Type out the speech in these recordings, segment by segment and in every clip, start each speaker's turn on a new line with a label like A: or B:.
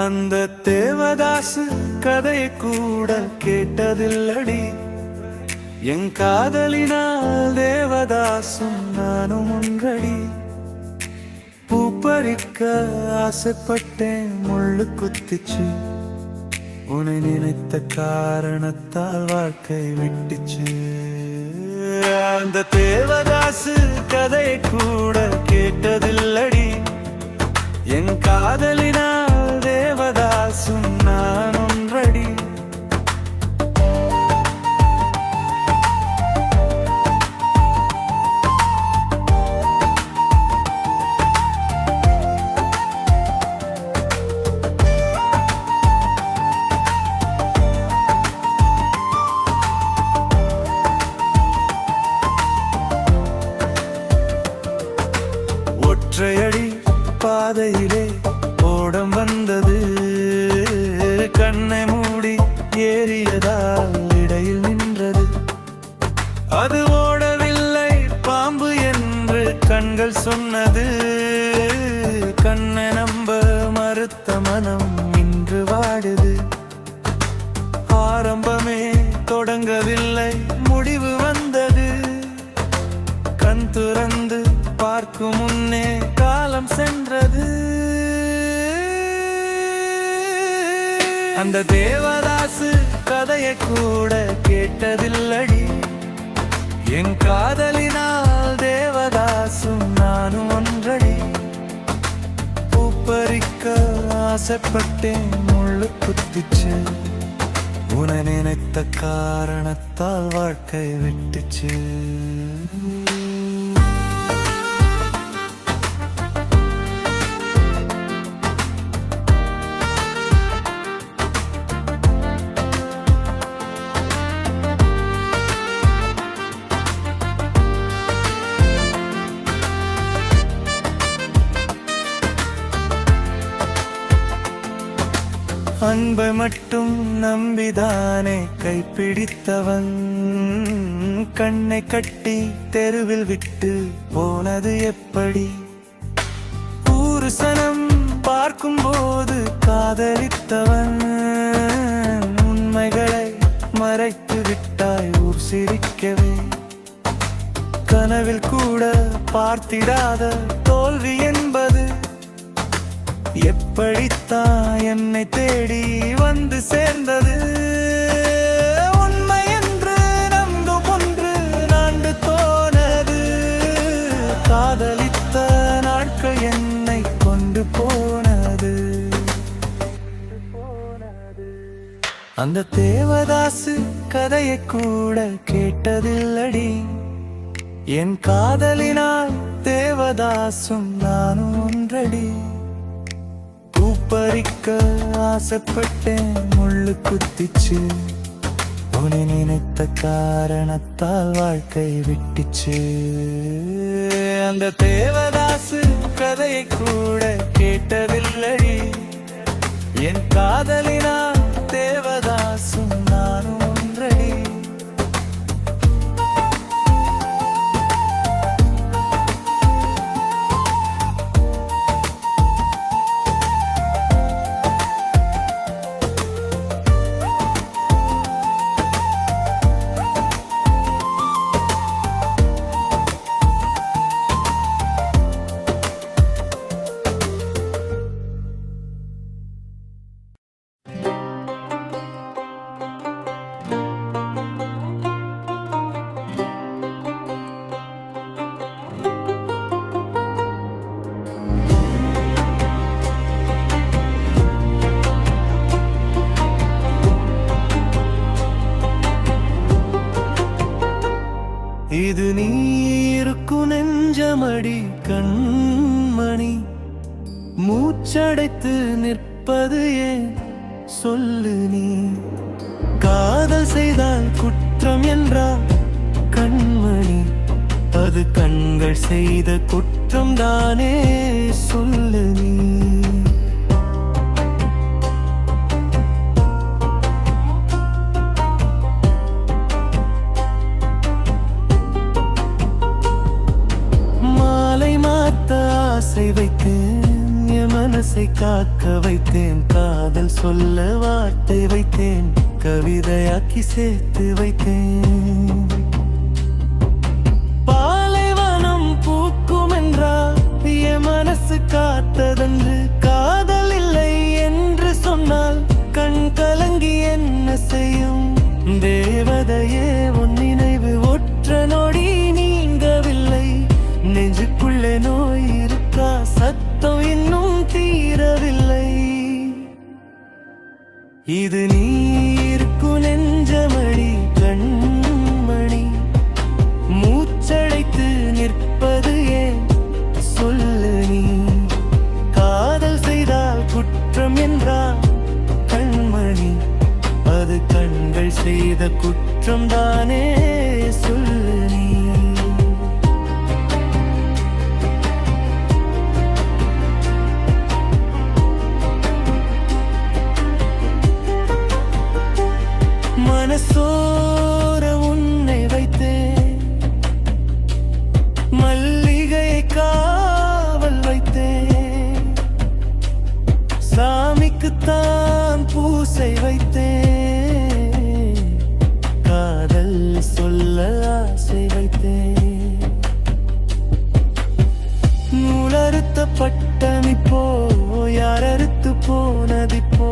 A: அந்த தேவதாசு கதையை கூட கேட்டதில்லடி. என் காதலினால் தேவதாசும் நானும் ஒன்றடி. பூ பறிக்க ஆசைப்பட்டேன், முள்ளு குத்திச்சு. உன்னை நினைத்த காரணத்தால் வாழ்க்கை விட்டுச்சு. அந்த தேவதாசு கதையை கூட கேட்டதில்லடி. என் காதலினால் தேவதாசும் நான் ஒன்றடி. ஒற்றையடி பாதையிலே ஓடம் வந்தது. கண்ணை மூடி ஏறியதால் இடையில் நின்றது. அது ஓடவில்லை பாம்பு என்று கண்கள் சொன்னது. கண்ணை நம்ப மறுத்த மனம் இன்று வாடுது. ஆரம்பமே தொடங்கவில்லை, முடிவு வந்தது. கண் துறந்து பார்க்கும் முன்னே காலம் சென்றது. அந்த தேவதாசு கதையை கூட கேட்டதில்லடி. என் காதலினால் தேவதாசும் நானும் ஒன்றடி. பூப்பறிக்க ஆசைப்பட்டேன், முள்ளு குத்திச்சு. உன்னை நினைத்த காரணத்தால் வாழ்க்கை விட்டுச்சு. அன்பை மட்டும் நம்பிதானே கைப்பிடித்தவன். கண்ணை கட்டி தெருவில் விட்டு போனது எப்படி? ஊரு சனம் பார்க்கும் போது காதலித்தவன். உண்மைகளை மறைத்து விட்டாய் ஊர் சிரிக்கவே. கனவில் கூட பார்த்திடாத தோல்வி என்பது எப்படித்தான் என்னை தேடி வந்து சேர்ந்தது? உண்மை என்று நம்பு ஒன்று நாண்டு தோனது. காதலித்த நாட்கள் என்னை கொண்டு போனது. அந்த தேவதாசு கதையை கூட கேட்டதில்லடி. என் காதலினால் தேவதாசும் நானும் ஒன்றடி. பூப்பறிக்க ஆசைப்பட்டேன், முள்ளு குத்திச்சு. உன்னை நினைத்த காரணத்தால் வாழ்க்கை விட்டுச்சு. அந்த தேவதாசு கதையை கூட கேட்டதில்லடி. என் காதலினால் தேவதாசும் நானும் ஒன்றடி. இது நீருக்கு நெஞ்சமடி கண்மணி. மூச்சடைத்து நிற்பது ஏன் சொல்லு நீ? காதல் செய்தால் குற்றம் என்றால் கண்மணி, அது கண்கள் செய்த குற்றம் தானே சொல்லு நீ. ஆசை வைத்தேன் என் மனசை காக்க வைத்தேன், காதல் சொல்ல வார்த்தை வைத்தேன், கவிதையாக்கி சேர்த்து வைத்தேன். பாலைவனம் பூக்கும் என்றால் என் மனசு காத்ததென்று, காதல் இல்லை என்று சொன்னால் கண் கலங்கி என்ன செய்யும்? தேவதையே உன் நினைவு ஒற்ற நொடி நீங்கவில்லை, நெஞ்சுக்குள்ளே நோய் இருக்கா, சத்தம் இன்னும் தீரவில்லை. இது நீருக்கு நெஞ்சமடி கண்மணி, மூச்சடைத்து நிற்பது ஏன் சொல்லு நீ? காதல் செய்தால் குற்றம் என்றால் கண்மணி, அது கண்கள் செய்த குற்றம் தானே சொல்லு நீ? மனசோர உன்னை வைத்தேன், மல்லிகையை காவல் வைத்தேன், சாமிக்குத்தான் பூசை வைத்தேன், காதல் சொல்ல ஆசை வைத்தேன். நூலறுத்தப்பட்ட நிப்போ யார் அறுத்து போனதிப்போ?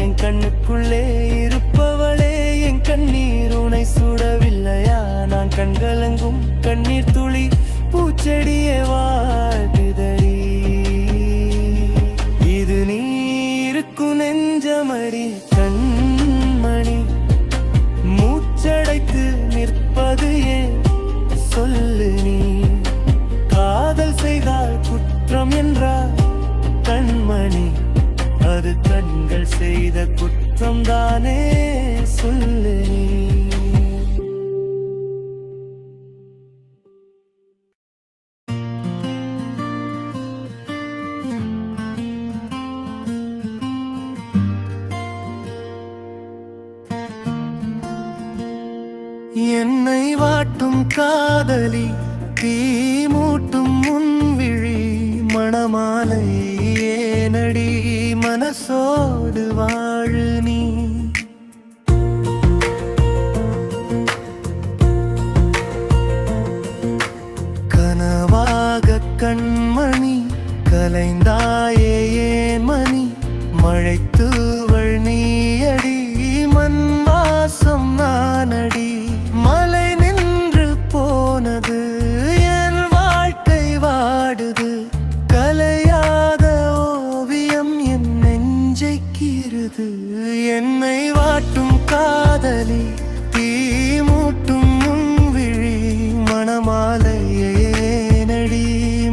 A: என் கண்ணுக்குள்ளே இருப்பவளே என் கண்ணீர் உனை சுடவில்லையா? நான் கண்கலங்கும் கண்ணீர் துளி பூச்செடியே வாழ்குதடி. இது நீருக்கு நெஞ்சமடி கண்மணி, மூச்சடைத்து நிற்பது ஏன் சொல்லு நீ? காதல் செய்தால் குற்றம் என்றால் கண்மணி, அது கண்கள் செய்த குற்றம் தானே சொல்லு நீ? என்னை வாட்டும் காதலி, தீ மூட்டும் முன்விழி, மணமாலை ஏனடி மனசோடு வாழு நீ? கனவாக கண்மணி கலைந்தாயே ஏன் மணி? மழைத்தூவள் நீயடி, மண் வாசம் நானடி. மலை நின்று போனது, என் வாழ்க்கை வாடுது, கலையாத ஓவியம் என் நெஞ்சை கீறுது. என்னை வாட்டும் காதலி, தீ மூட்டும் முன்விழி, மணமாலையே நடி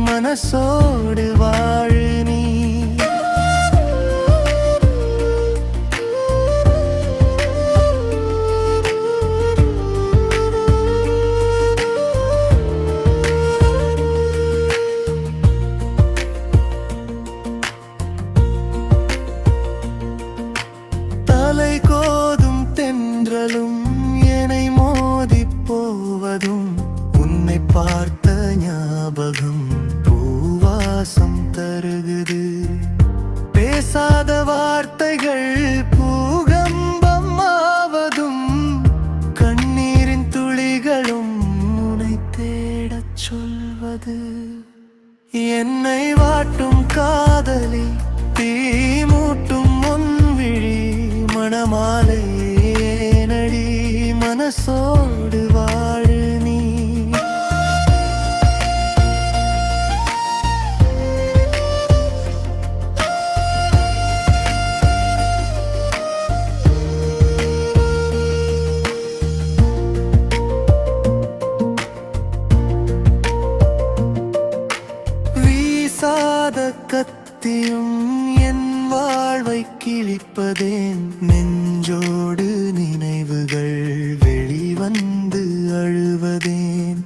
A: மனசோடு வாழு நீ? என்னை மோதி போவதும், உன்னை பார்த்த ஞாபகம் பூவாசம் தருகுது. பேசாத வார்த்தைகள் பூகம்பம் ஆவதும், கண்ணீரின் துளிகளும் உன்னை தேடச் சொல்வது. என்னை வாட்டும் காதலி, தீ மூட்டும் முன்விழி, மணமாலை நடி மனசோடு வாழு நீ? வீசாத கத்தியும் என் வாழ்வை கிழிப்பதேன்? நெஞ்சோடு நினைவுகள் வெளிவந்து அழுவதேன்?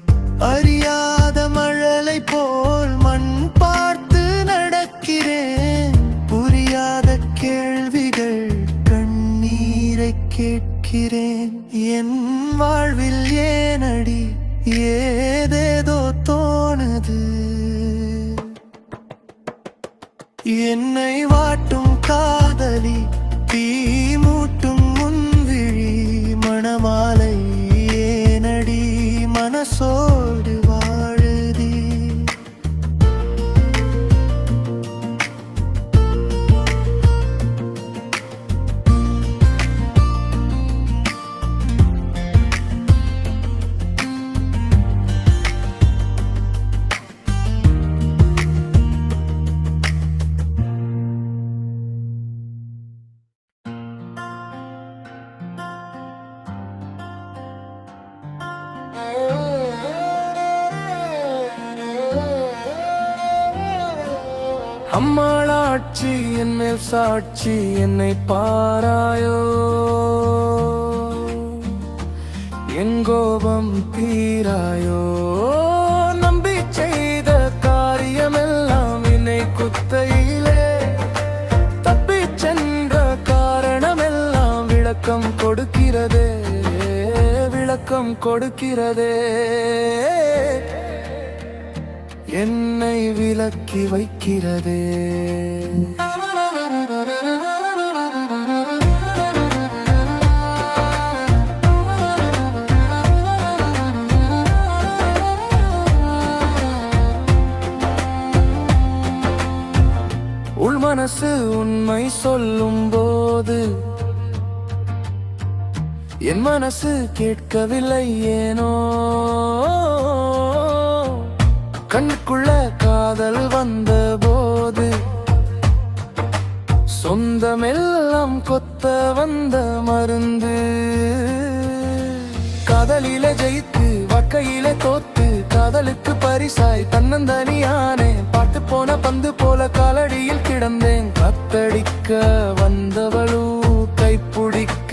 A: அறியாத மழலை போல் மண் பார்த்து நடக்கிறேன், புரியாத கேள்விகள் கண்ணீரை கேட்கிறேன். என் வாழ்வில் ஏனடி ஏதேதோ தோணுது? என்னை வாட்டும் காதலி தீ மூட்டும் முன்விழி மணமாலை ஏனடி மனசோடு வாழுதி அம்மாளாட்சி என் மேல் சாட்சி என்னை பாராயோ எங்கோபம் தீராயோ நம்பி செய்த காரியமெல்லாம் என்னை குத்தையிலே தப்பி சென்ற காரணமெல்லாம் விளக்கம் கொடுக்கிறதே விளக்கம் கொடுக்கிறதே என்னை விலக்கி வைக்கிறதே உள் மனசு உண்மை சொல்லும் போது என் மனசு கேட்கவில்லை ஏனோ கண்ணுக்குள்ள காதல் வந்த போது சொந்தமெல்லாம் கொத்த வந்த மருந்து காதலில ஜெயித்து வக்கையில தோத்து காதலுக்கு பரிசாய் தன்னந்தனியானே பாட்டு போன பந்து போல காலடியில் கிடந்தேன் கத்தடிக்க வந்தவளூ கைப்பிடிக்க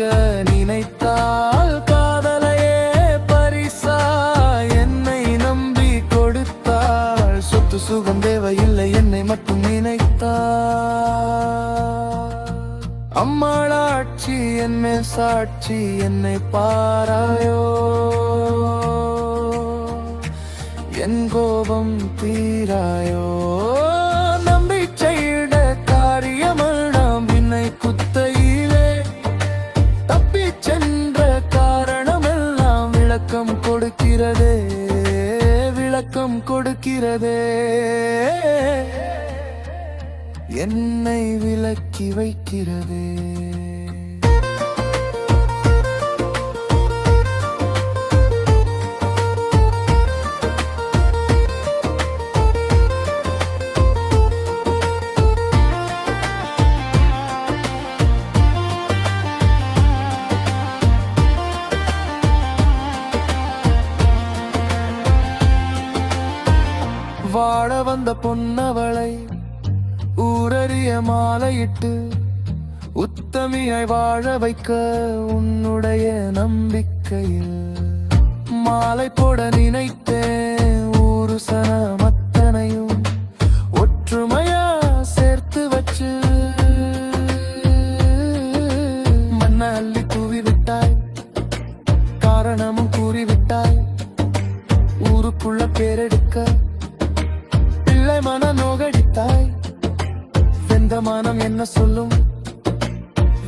A: நினைத்தால் காதலையே பரிசா என்னை நம்பி கொடுத்தாள் சொத்து சுகம் தேவையில்லை என்னை மட்டும் நினைத்தாள் அம்மாளாட்சி என் மேல் சாட்சி என்னை பாராயோ என் கோபம் தீராயோ நம்பி செய்த காரியமெல்லாம் என்னை குத்தையிலே தப்பி சென்ற காரணமெல்லாம் விளக்கம் கொடுக்கிறதே விளக்கம் கொடுக்கிறதே என்னை விலக்கி வைக்கிறதே வாழ வந்த பொன்னவளை ஊரறிய மாலையிட்டு உத்தமியாய் வாழ வைக்க உன்னுடைய நம்பிக்கையில் மாலை போட நினைத்தேன் ஊரு சனமத்தனையும் ஒற்றுமையா சேர்த்து வச்சு மண்ண அள்ளி தூவி விட்டாய் காரணமும் கூறிவிட்டாய் ஊருக்குள்ள பேரெடுக்க பிள்ளை மன நோகடித்தாய் வெந்த மனம் என்ன சொல்லும்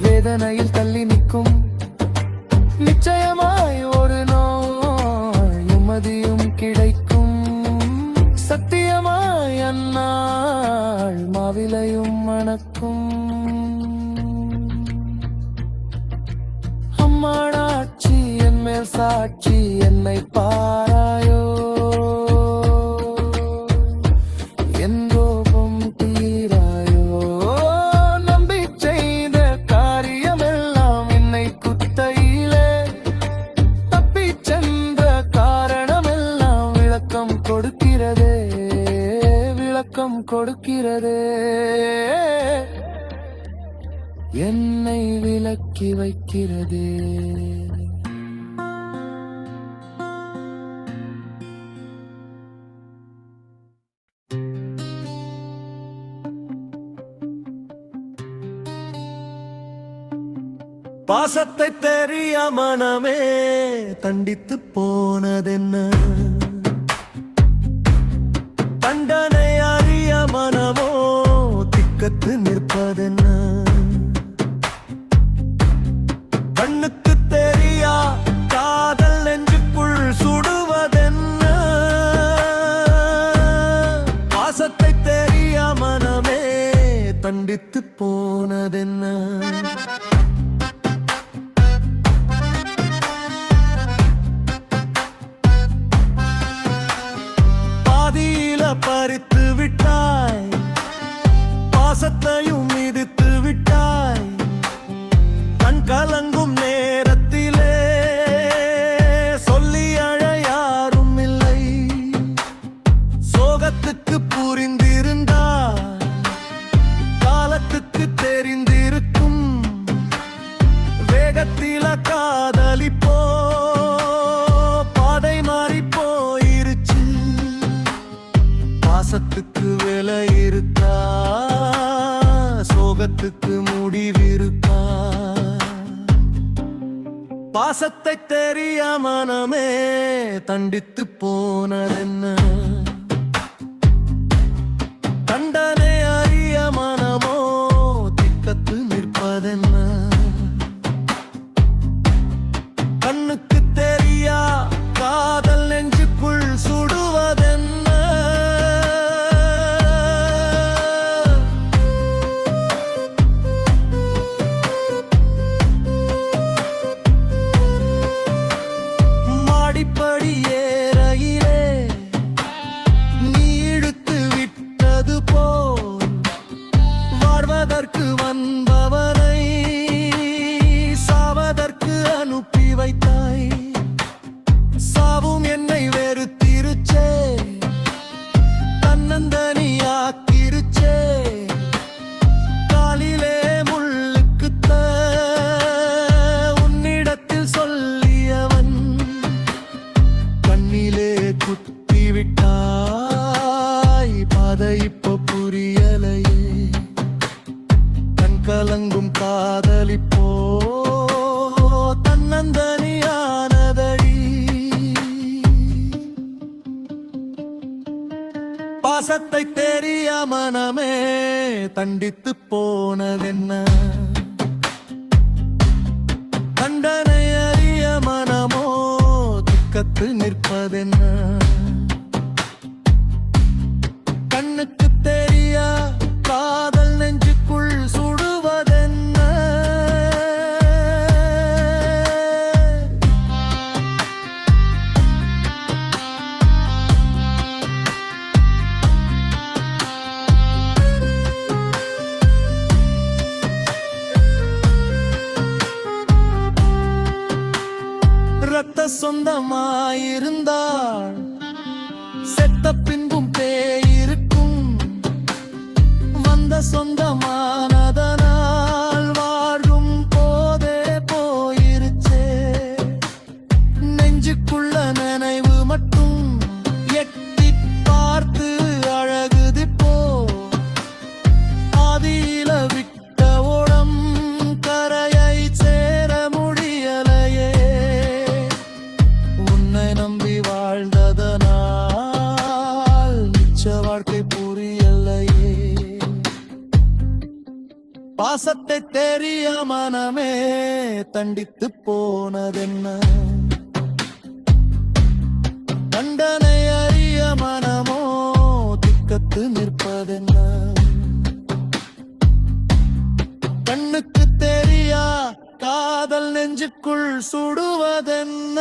A: வேதனையில் தள்ளி நிற்கும் நிச்சயமாய் ஒரு நோய் நிம்மதியும் கிடைக்கும் சத்தியமாய் அந்நாள் மாவிலையும் மணக்கும் அம்மாடாட்சி என் மேல் சாட்சி என்னை பாராயோ என் கோபம் தீராயோ நம்பி செய்த காரியமெல்லாம் என்னை குத்தையிலே தப்பி சென்ற காரணமெல்லாம் விளக்கம் கொடுக்கிறதே விளக்கம் கொடுக்கிறதே என்னை விலக்கி வைக்கிறதே பாசத்தை தெரிய மனமே தண்டித்து போனதென்ன தண்டனை அறிய மனமோ திக்க தண்டித்து போனதென்ன? பாதியில பறித்து விட்டாய், பாசத்தையும் மிதித்து விட்டாய். கண் கலங்கும் நேரத்திலே சொல்லி அழ யாரும் இல்லை. சோகத்துக்கு புரிந்திருந்தா காலத்துக்கு தெரிந்திருக்கும். வேகத்தில காதலிப்போ பாதை மாறி போயிருச்சு. பாசத்துக்கு விலை இருக்கா, சோகத்துக்கு முடிவிருக்கா? பாசத்தை தெரிய மனமே தண்டித்து போனதென்ன? தண்டனை அறிய மனமோ திக்கத்து நிற்பதென்ன? கண்ணுக்கு தெரியா காதல் நெஞ்சுக்குள் சுடுவதென்ன? மாடிப்படி ஏறையிலே நீ இழுத்து விட்டது போல் வாழ்வதற்கு வந்தவனை சாவதற்கு அனுப்பி வைத்தாய். சாவும் என்னை வெறுத்திருச்சே, தன்னந்தனியாக்கிருச்சே. காலிலே முள்ளுக்குத்த உன்னிடத்தில் சொல்லியவன் கண்ணிலே குத்தி விட்டாய். பாதை இப்ப புரியலையே, கண் கலங்கும் காதலிப்போ தன்னந்தனியானதடி. பாசத்தை தெரிய மனமே தண்டித்து போனதென்ன? தண்டனை அறிய மனமோ திக்கத்து நிற்பதென்ன? கண்ணுக்கு தெரியா காதல் நெஞ்சுக்குள் சுடுவதென்ன? ரத்த சொந்தமாயிருந்தாள் செத்த பின்பும் பேயிருக்கும். வந்த சொந்தமானதனால் வாழும் போதே போயிருச்சே. நெஞ்சுக்குள்ள நினைவு மட்டும் எட்டி பார்த்து அழகுதிப்போ. ஆதியில விட்ட ஓடம் கரையை சேர முடியலையே. உன்னை நம்பி வாழ்ந்ததனால் மிச்ச வாழ்க்கை புரியலையே. பாசத்தை தெரிய மனமே தண்டித்து போனதென்ன? தண்டனை அறிய மனமோ திக்கத்து நிற்பதென்ன? கண்ணுக்கு தெரியா காதல் நெஞ்சுக்குள் சுடுவதென்ன?